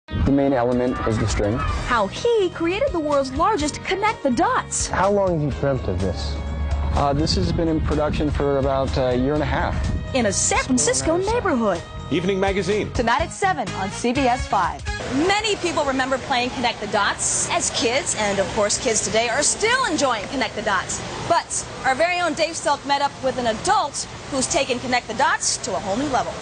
The main element is the string. How he created the world's largest Conect-The-Dots. How long have you dreamt of this? This has been in production for about a year and a half. In a San Francisco neighborhood. Evening Magazine. Tonight at 7 on CBS 5. Many people remember playing Conect-The-Dots as kids, and of course kids today are still enjoying Conect-The-Dots. But our very own Dave Stoelk met up with an adult who's taken Conect-The-Dots to a whole new level.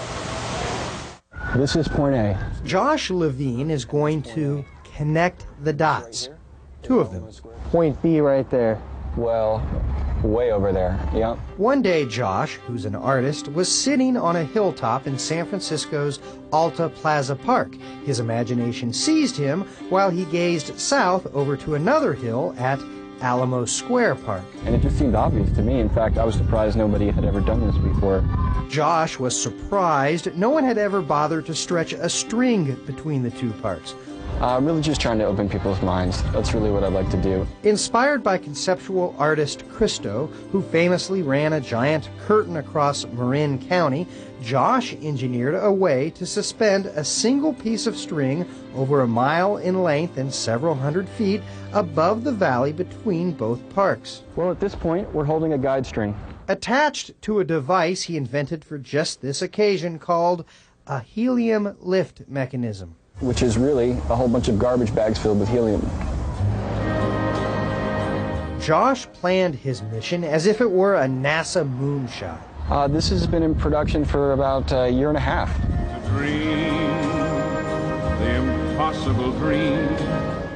This is point A. Josh Levine is going to connect the dots. Two of them. Point B right there. Well, way over there, yeah. One day, Josh, who's an artist, was sitting on a hilltop in San Francisco's Alta Plaza Park. His imagination seized him while he gazed south over to another hill at Alamo Square Park. And it just seemed obvious to me. In fact, I was surprised nobody had ever done this before. Josh was surprised no one had ever bothered to stretch a string between the two parks. Really just trying to open people's minds. That's really what I'd like to do. Inspired by conceptual artist Christo, who famously ran a giant curtain across Marin County, Josh engineered a way to suspend a single piece of string over a mile in length and several hundred feet above the valley between both parks. Well, at this point, we're holding a guide string. Attached to a device he invented for just this occasion called a helium lift mechanism. Which is really a whole bunch of garbage bags filled with helium. Josh planned his mission as if it were a NASA moonshot. This has been in production for about a year and a half. To dream the impossible dream.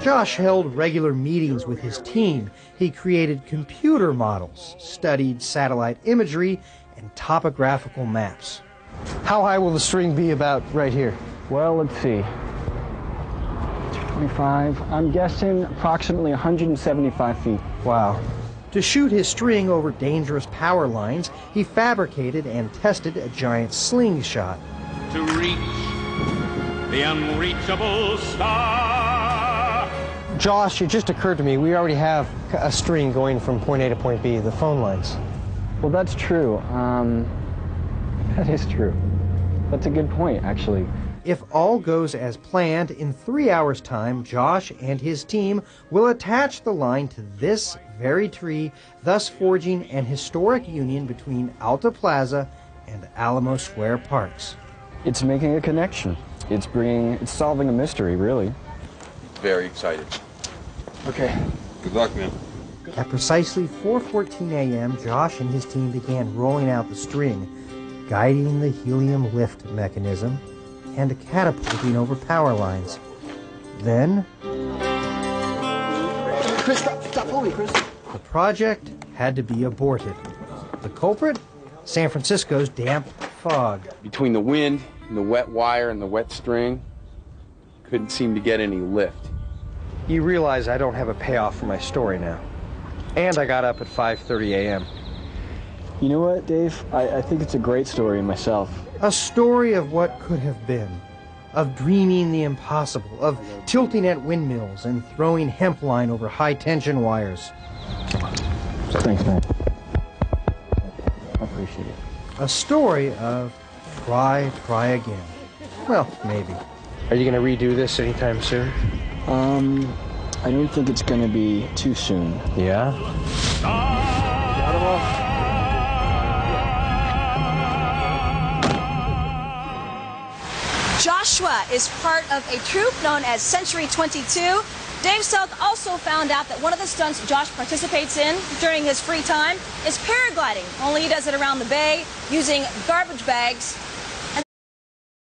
Josh held regular meetings with his team. He created computer models, studied satellite imagery, and topographical maps. How high will the string be about right here? Well, let's see. 25, I'm guessing approximately 175 feet. Wow. To shoot his string over dangerous power lines, he fabricated and tested a giant slingshot. To reach the unreachable star. Josh, it just occurred to me, we already have a string going from point A to point B, the phone lines. Well, that's true. That is true. That's a good point, actually. If all goes as planned, in 3 hours' time, Josh and his team will attach the line to this very tree, thus forging an historic union between Alta Plaza and Alamo Square Parks. It's making a connection. It's solving a mystery, really. Very excited. Okay. Good luck, man. At precisely 4:14 a.m., Josh and his team began rolling out the string, guiding the helium lift mechanism, and catapulting over power lines. Then, Chris, stop pulling, Chris. The project had to be aborted. The culprit? San Francisco's damp fog. Between the wind and the wet wire and the wet string, couldn't seem to get any lift. You realize I don't have a payoff for my story now. And I got up at 5:30 a.m. You know what, Dave? I think it's a great story myself. A story of what could have been, of dreaming the impossible, of tilting at windmills and throwing hemp line over high-tension wires. Thanks, man. I appreciate it. A story of try again. Well, maybe. Are you going to redo this anytime soon? I don't think it's going to be too soon. Yeah? Joshua is part of a troupe known as Century 22. Dave Stoelk also found out that one of the stunts Josh participates in during his free time is paragliding, only he does it around the bay using garbage bags